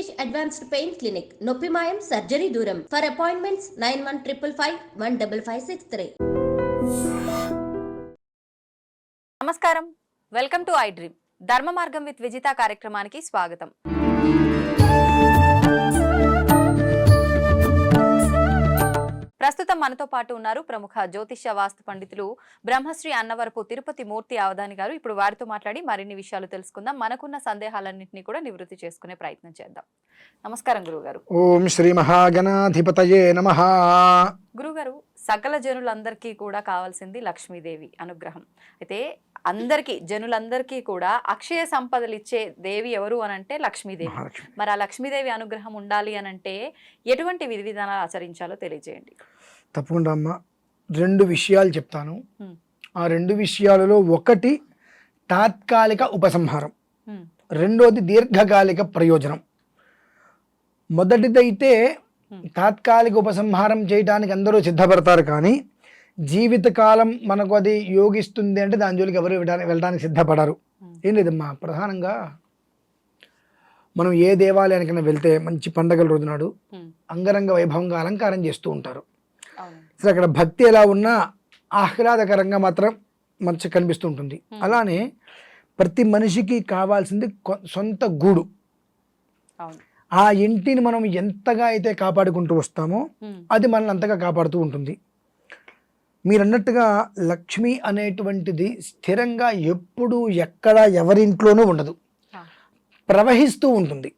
Rishikesh Advanced Pain Clinic, Noppimayam Surgery Duram. For appointments 9155515563. నమస్కారం, welcome to I dream. ధర్మ మార్గం with Vijitha కార్యక్రమానికి స్వాగతం. ప్రస్తుతం మనతో పాటు ఉన్నారు ప్రముఖ జ్యోతిష్య వాస్తు పండితులు బ్రహ్మశ్రీ అన్నవరపు తిరుపతి మూర్తి అవధాని గారు. ఇప్పుడు వారితో మాట్లాడి మరిన్ని విషయాలు తెలుసుకుందాం. మనకున్న సందేహాలన్నింటినీ కూడా నివృత్తి చేసుకునే ప్రయత్నం చేద్దాం. నమస్కారం గురుగారు. ఓం శ్రీ మహాగణాధిపతయే నమః. గురుగారు, సకల జనులందరికీ కూడా కావాల్సింది లక్ష్మీదేవి అనుగ్రహం. అయితే అందరికీ జనులందరికీ కూడా అక్షయ సంపదలు ఇచ్చే దేవి ఎవరు అని అంటే లక్ష్మీదేవి. మరి ఆ లక్ష్మీదేవి అనుగ్రహం ఉండాలి అని అంటే ఎటువంటి విధి విధానాలు ఆచరించాలో తెలియజేయండి. తప్పకుండా అమ్మ, రెండు విషయాలు చెప్తాను. ఆ రెండు విషయాలలో ఒకటి తాత్కాలిక ఉపసంహారం, రెండోది దీర్ఘకాలిక ప్రయోజనం. మొదటిదైతే తాత్కాలిక ఉపసంహారం చేయడానికి అందరూ సిద్ధపడతారు, కానీ జీవితకాలం మనకు అది యోగిస్తుంది అంటే దాని జోలికి ఎవరు వెళ్ళడానికి సిద్ధపడరు. ఏం లేదమ్మా, ప్రధానంగా మనం ఏ దేవాలయానికైనా వెళ్తే మంచి పండగల రోజు నాడు అంగరంగ వైభవంగా అలంకారం చేస్తూ ఉంటారు. అసలు అక్కడ భక్తి ఎలా ఉన్నా ఆహ్లాదకరంగా మాత్రం మంచి కనిపిస్తూ ఉంటుంది. అలానే ప్రతి మనిషికి కావాల్సింది సొంత గూడు. ఆ ఇంటిని మనం ఎంతగా అయితే కాపాడుకుంటూ వస్తామో అది మనల్ని అంతగా కాపాడుతూ ఉంటుంది. మీరు అన్నట్టుగా లక్ష్మి అనేటువంటిది స్థిరంగా ఎప్పుడు ఎక్కడ ఎవరింట్లోనూ ఉండదు, ప్రవహిస్తూ ఉంటుంది.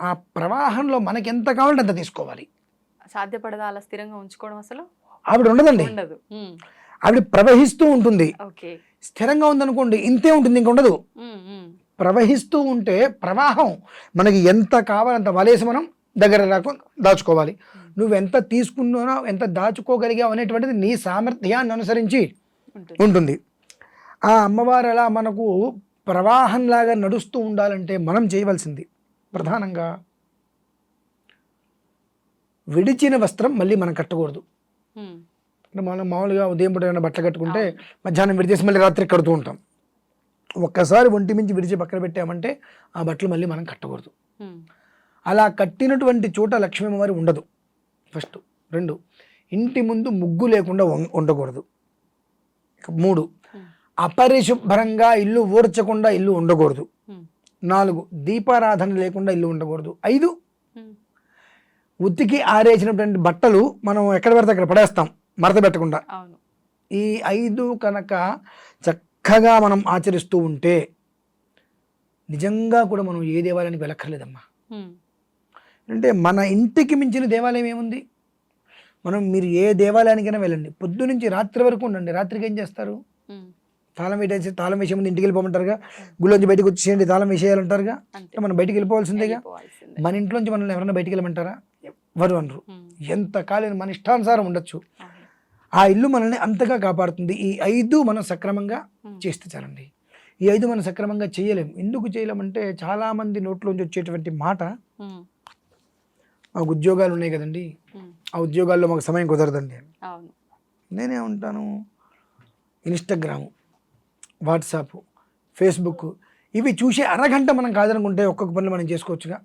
ఆ ప్రవాహంలో మనకి ఎంత కావాలంటే అంత తీసుకోవాలి. సాధ్యపడదా అలా స్థిరంగా ఉంచుకోవడం? అసలు ఆవిడ ఉండదండి, ఆవిడ ప్రవహిస్తూ ఉంటుంది. స్థిరంగా ఉందనుకోండి ఇంతే ఉంటుంది, ఇంక ఉండదు. ప్రవహిస్తూ ఉంటే ప్రవాహం మనకి ఎంత కావాలంత వలేసి మనం దగ్గర దాచుకోవాలి. నువ్వెంత తీసుకున్నానో ఎంత దాచుకోగలిగావు అనేటువంటిది నీ సామర్థ్యాన్ని అనుసరించి ఉంటుంది. ఆ అమ్మవారు అలా మనకు ప్రవాహంలాగా నడుస్తూ ఉండాలంటే మనం చేయవలసింది ప్రధానంగా విడిచిన వస్త్రం మళ్ళీ మనం కట్టకూడదు. అంటే మనం మామూలుగా ఉదయం పూట ఏమైనా బట్టలు కట్టుకుంటే మధ్యాహ్నం విడిచేసి మళ్ళీ రాత్రి కడుతూ ఉంటాం. ఒక్కసారి ఒంటి మించి విడిచి పక్కన పెట్టామంటే ఆ బట్టలు మళ్ళీ మనం కట్టకూడదు. అలా కట్టినటువంటి చోట లక్ష్మీ అమ్మవారి ఉండదు. ఫస్ట్. రెండు, ఇంటి ముందు ముగ్గు లేకుండా ఉండకూడదు. 3, అపరిశుభ్రంగా ఇల్లు ఊడ్చకుండా ఇల్లు ఉండకూడదు. 4, దీపారాధన లేకుండా ఇల్లు ఉండకూడదు. 5, ఉతికి ఆరేసినటువంటి బట్టలు మనం ఎక్కడ పడితే అక్కడ పడేస్తాం మడత పెట్టకుండా. ఈ 5 కనుక చక్కగా మనం ఆచరిస్తూ ఉంటే నిజంగా కూడా మనం ఏ దేవాలయానికి వెళ్ళక్కర్లేదమ్మా. అంటే మన ఇంటికి మించిన దేవాలయం ఏముంది? మీరు ఏ దేవాలయానికైనా వెళ్ళండి, పొద్దు నుంచి రాత్రి వరకు ఉండండి. రాత్రికి ఏం చేస్తారు? తాళం వేసే ముందు ఇంటికి వెళ్ళిపోమంటారుగా, గుళ్ళోంచి బయటకు వచ్చేయండి తాళం వేసేయాలంటారుగా. మనం బయటికి వెళ్ళిపోవాల్సిందేగా. మన ఇంట్లోంచి మనల్ని ఎవరైనా బయటికి వెళ్ళమంటారా? ఎవరు అనరు. ఎంతకాలం మన ఇష్టానుసారం ఉండొచ్చు. ఆ ఇల్లు మనల్ని అంతగా కాపాడుతుంది. ఈ 5 మనం సక్రమంగా చేస్తే చాలండి. ఈ 5 మనం సక్రమంగా చేయలేము. ఎందుకు చేయలేమంటే చాలామంది నోట్లోంచి వచ్చేటువంటి మాట, మాకు ఉద్యోగాలు ఉన్నాయి కదండి, ఆ ఉద్యోగాల్లో మాకు సమయం కుదరదండి. నేనే ఉంటాను, ఇన్స్టాగ్రాము, వాట్సాప్, ఫేస్బుక్ ఇవి చూసే అరగంట మనం కాదనుకుంటే ఒక్కొక్క పనులు మనం చేసుకోవచ్చుగా.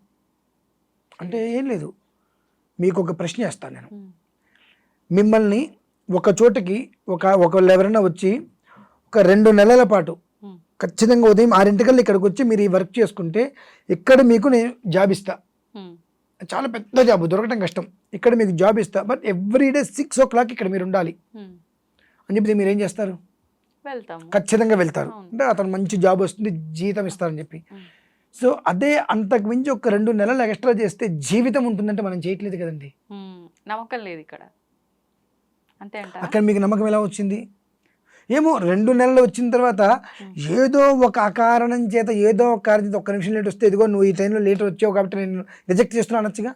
అంటే ఏం లేదు, మీకు ఒక ప్రశ్న వేస్తాను నేను. మిమ్మల్ని ఒక చోటకి ఒకళ్ళు ఎవరైనా వచ్చి ఒక 2 నెలల పాటు ఖచ్చితంగా ఉదయం 6 ఇక్కడికి వచ్చి మీరు ఈ వర్క్ చేసుకుంటే ఇక్కడ మీకు నేను జాబ్ ఇస్తా, చాలా పెద్ద జాబ్, దొరకటం కష్టం, ఇక్కడ మీకు జాబ్ ఇస్తా, బట్ ఎవ్రీడే 6 o'clock ఇక్కడ మీరు ఉండాలి అని చెప్పి మీరు ఏం చేస్తారు? ఖచ్చితంగా వెళ్తారు. అంటే అతను మంచి జాబ్ వస్తుంది, జీతం ఇస్తారని చెప్పి. సో అదే అంతకు మించి ఒక 2 నెలలు ఎక్స్ట్రా చేస్తే జీవితం ఉంటుందంటే మనం చేయట్లేదు కదండి. నమ్మకం లేదు ఇక్కడ. అంటే అక్కడ మీకు నమ్మకం ఎలా వచ్చింది? ఏమో 2 నెలలు వచ్చిన తర్వాత ఏదో ఒక అకారణం చేత ఏదో ఒక కారణం చేత 1 నిమిషం లేట్ వస్తే, ఇదిగో నువ్వు ఈ టైంలో లేట్ వచ్చావు కాబట్టి నేను రిజెక్ట్ చేస్తున్నా అనొచ్చుగా.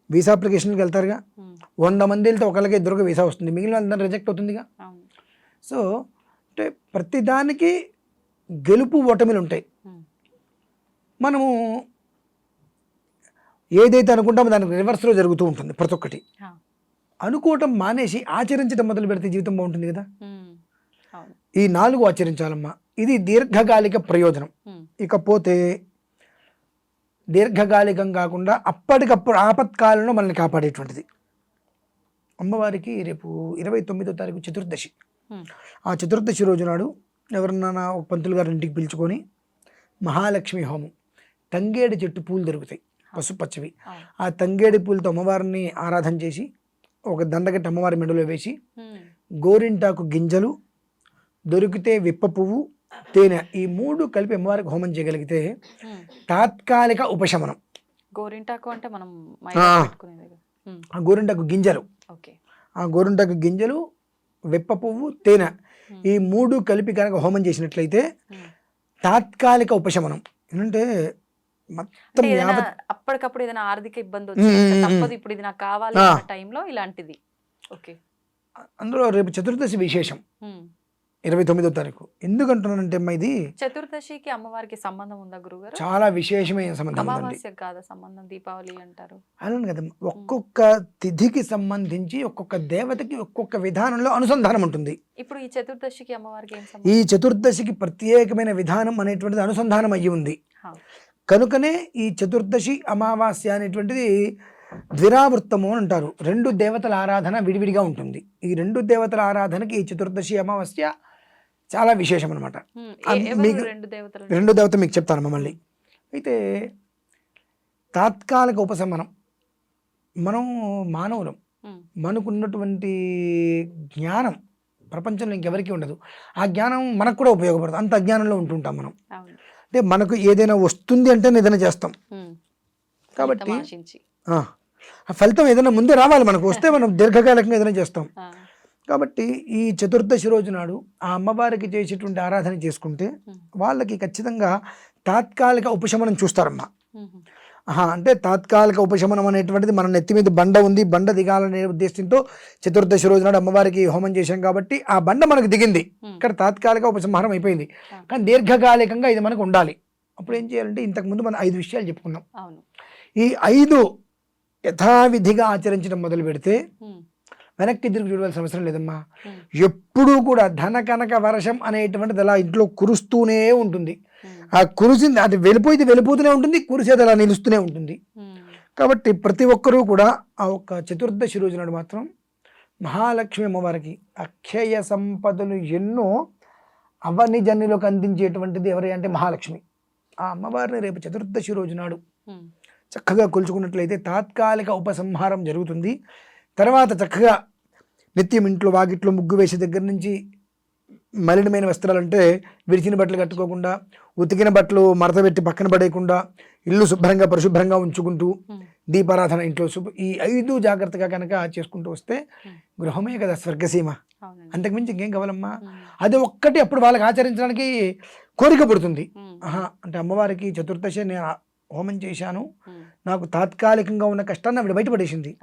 వీసా అప్లికేషన్కి వెళ్తారుగా, 100 మంది వెళ్తే ఒకళ్ళకి 2 వీసా వస్తుంది, మిగిలిన వాళ్ళందరూ రిజెక్ట్ అవుతుందిగా. సో అంటే ప్రతిదానికి గెలుపు ఓటమిలు ఉంటాయి. మనము ఏదైతే అనుకుంటామో దానికి రివర్స్లో జరుగుతూ ఉంటుంది. ప్రతి ఒక్కటి అనుకోవటం మానేసి ఆచరించడం మొదలు పెడితే జీవితం బాగుంటుంది కదా. ఈ 4 ఆచరించాలమ్మా. ఇది దీర్ఘకాలిక ప్రయోజనం. ఇకపోతే దీర్ఘకాలికం కాకుండా అప్పటికప్పుడు ఆపత్కాలంలో మనల్ని కాపాడేటువంటిది. అమ్మవారికి రేపు 29వ తారీఖు చతుర్దశి. ఆ చతుర్దశి రోజు నాడు ఎవరన్నా ఒక పంతులు గారి ఇంటికి పిలుచుకొని మహాలక్ష్మి హోమం, తంగేడి చెట్టు పూలు దొరుకుతాయి పసుపచ్చవి, ఆ తంగేడి పూలతో అమ్మవారిని ఆరాధన చేసి ఒక దండగట్టి అమ్మవారి మెడలో వేసి గోరింటాకు గింజలు దొరికితే విప్ప పువ్వు తేనె ఈ 3 కలిపి అమ్మవారికి హోమం చేయగలిగితే తాత్కాలిక ఉపశమనం. గోరింటాకు అంటే మనం ఆ గోరింటాకు గింజలు, ఆ గోరింటాకు గింజలు, విప్ప పువ్వు, తేనె ఈ 3 కలిపి కనుక హోమం చేసినట్లయితే తాత్కాలిక ఉపశమనం. ఏంటంటే మొత్తం అప్పటికప్పుడు ఏదైనా ఆర్థిక ఇబ్బంది వచ్చింది తప్పదు, ఇప్పుడు ఇది నాకు కావాలి అన్న టైంలో ఇలాంటిది. ఓకే, అందులో రేపు చతుర్దశి విశేషం 29వ తారీఖు. ఎందుకంటున్నానంటే అమ్మా ఇది చతుర్దశికి అమ్మవారికి సంబంధం ఉందా గురుగారు? చాలా విశేషమైన సంబంధం ఉందండి. అమావాస్య కాదా సంబంధం, దీపావళి అంటారు. అలానే కదా, ఒక్కొక్క తిథికి సంబంధించి ఒక్కొక్క దేవతకి ఒక్కొక్క విధానంలో అనుసంధానం ఉంటుంది. ఇప్పుడు ఈ చతుర్దశికి అమ్మవారికి ఏం ఈ సంబంధం? చతుర్దశికి ప్రత్యేకమైన విధానం అనేటువంటిది అనుసంధానం అయ్యి ఉంది. కనుకనే ఈ చతుర్దశి అమావాస్య అనేటువంటిది ద్విరావృత్తము అని అంటారు. 2 దేవతల ఆరాధన విడివిడిగా ఉంటుంది. ఈ 2 దేవతల ఆరాధనకి ఈ చతుర్దశి అమావాస్య చాలా విశేషం అనమాట. మీకు 2 దేవత మీకు చెప్తాను మమ్మల్ని. అయితే తాత్కాలిక ఉపశమనం, మనం మానవులం, మనకున్నటువంటి జ్ఞానం ప్రపంచంలో ఇంకెవరికి ఉండదు. ఆ జ్ఞానం మనకు కూడా ఉపయోగపడుతుంది. అంత అజ్ఞానంలో ఉంటుంటాం మనం. అంటే మనకు ఏదైనా వస్తుంది అంటే ఏదైనా చేస్తాం. కాబట్టి ఆ ఫలితం ఏదైనా ముందే రావాలి, మనకు వస్తే మనం దీర్ఘకాలికంగా ఏదైనా చేస్తాం. కాబట్టి ఈ చతుర్దశి రోజు నాడు ఆ అమ్మవారికి చేసేటువంటి ఆరాధన చేసుకుంటే వాళ్ళకి ఖచ్చితంగా తాత్కాలిక ఉపశమనం చూస్తారమ్మా. అంటే తాత్కాలిక ఉపశమనం అనేటువంటిది మన నెత్తి మీద బండ ఉంది, బండ దిగాలనే ఉద్దేశంతో చతుర్దశి రోజు నాడు అమ్మవారికి హోమం చేశాం కాబట్టి ఆ బండ మనకు దిగింది, ఇక్కడ తాత్కాలిక ఉపసంహారం అయిపోయింది. కానీ దీర్ఘకాలికంగా ఇది మనకు ఉండాలి. అప్పుడు ఏం చేయాలంటే ఇంతకుముందు మనం 5 విషయాలు చెప్పుకున్నాం. ఈ 5 యథావిధిగా ఆచరించడం మొదలు పెడితే వెనక్కి తిరిగి చూడవలసిన అవసరం లేదమ్మా. ఎప్పుడూ కూడా ధన కనక వర్షం అనేటువంటిది అలా ఇంట్లో కురుస్తూనే ఉంటుంది. ఆ కురిసింది అది వెళ్ళిపోతూనే ఉంటుంది, కురిసేది అలా నిలుస్తూనే ఉంటుంది. కాబట్టి ప్రతి ఒక్కరూ కూడా ఆ ఒక్క చతుర్దశి రోజు నాడు మాత్రం మహాలక్ష్మి అమ్మవారికి అక్షయ సంపదలు ఎన్నో అవని జన్యులకు అందించేటువంటిది ఎవరి అంటే మహాలక్ష్మి. ఆ అమ్మవారిని రేపు చతుర్దశి రోజు నాడు చక్కగా కొలుచుకున్నట్లయితే తాత్కాలిక ఉపసంహారం జరుగుతుంది. తర్వాత చక్కగా నిత్యం ఇంట్లో వాకిట్లో ముగ్గు వేసే దగ్గర నుంచి మలినమైన వస్త్రాలు అంటే విరిచిన బట్టలు కట్టుకోకుండా, ఉతికిన బట్టలు మడతపెట్టి పక్కన పడేయకుండా, ఇల్లు శుభ్రంగా పరిశుభ్రంగా ఉంచుకుంటూ, దీపారాధన ఇంట్లో ఈ 5 జాగ్రత్తగా కనుక చేసుకుంటూ వస్తే గృహమే కదా స్వర్గసీమ. అంతకుమించి ఇంకేం కావాలమ్మా. అది ఒక్కటి అప్పుడు వాళ్ళకి ఆచరించడానికి కోరిక పడుతుంది. అంటే అమ్మవారికి చతుర్దశి నేను హోమం చేశాను, నాకు తాత్కాలికంగా ఉన్న కష్టాన్ని ఆవిడ బయటపడేసింది.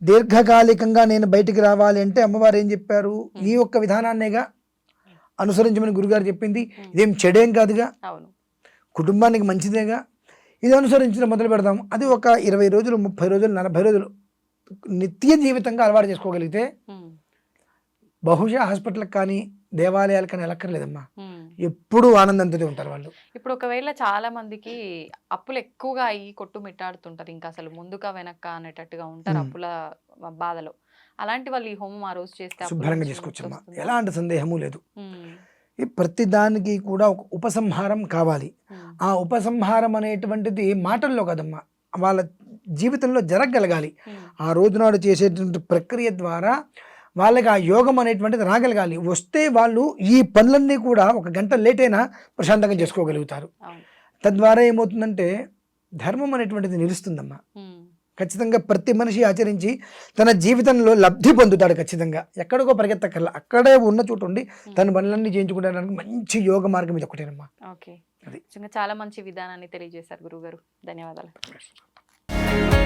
దీర్ఘకాలికంగా నేను బయటికి రావాలి అంటే అమ్మవారు ఏం చెప్పారు, ఈ ఒక్క విధానాన్నేగా అనుసరించమని గురుగారు చెప్పింది. ఇదేం చెడేం కాదుగా, కుటుంబానికి మంచిదేగా. ఇది అనుసరించడం మొదలు పెడదాం. అది ఒక 20 రోజులు, 30 రోజులు, 40 రోజులు నిత్య జీవితంగా అలవాటు చేసుకోగలిగితే బహుశా హాస్పిటల్కి కానీ దేవాలయాలు కానీ వెళ్ళక్కర్లేదమ్మా. ఎప్పుడూ ఆనందంతో ఉంటారు వాళ్ళు. ఇప్పుడు ఒకవేళ చాలా మందికి అప్పులు ఎక్కువగా అయ్యి కొట్టుమిట్టాడుతుంటారు, ఇంకా అసలు ముందుగా వెనక్క అనేటట్టుగా ఉంటారు అప్పుల బాధలో. అలాంటి వాళ్ళు ఈ హోమం ఆ రోజు చేస్తే శుభ్రంగా చేసుకోవచ్చమ్మా, ఎలాంటి సందేహము లేదు. ఈ ప్రతి దానికి కూడా ఒక ఉపసంహారం కావాలి. ఆ ఉపసంహారం అనేటువంటిది మాటల్లో కదమ్మా, వాళ్ళ జీవితంలో జరగగలగాలి. ఆ రోజునాడు చేసేటువంటి ప్రక్రియ ద్వారా వాళ్ళకి ఆ యోగం అనేటువంటిది రాగలగాలి. వస్తే వాళ్ళు ఈ పనులన్నీ కూడా 1 గంట లేట్ అయినా ప్రశాంతంగా చేసుకోగలుగుతారు. తద్వారా ఏమవుతుందంటే ధర్మం అనేటువంటిది నిలుస్తుందమ్మా. ఖచ్చితంగా ప్రతి మనిషి ఆచరించి తన జీవితంలో లబ్ధి పొందుతాడు. ఖచ్చితంగా ఎక్కడికో పరిగెత్తకల్లా, అక్కడే ఉన్న చోటు ఉండి తన పనులన్నీ చేయించుకోవడానికి మంచి యోగ మార్గం ఇది ఒకటేనమ్మా. ఓకే, అది చాలా మంచి విధానాన్ని తెలియజేశారు గురుగారు. ధన్యవాదాలు.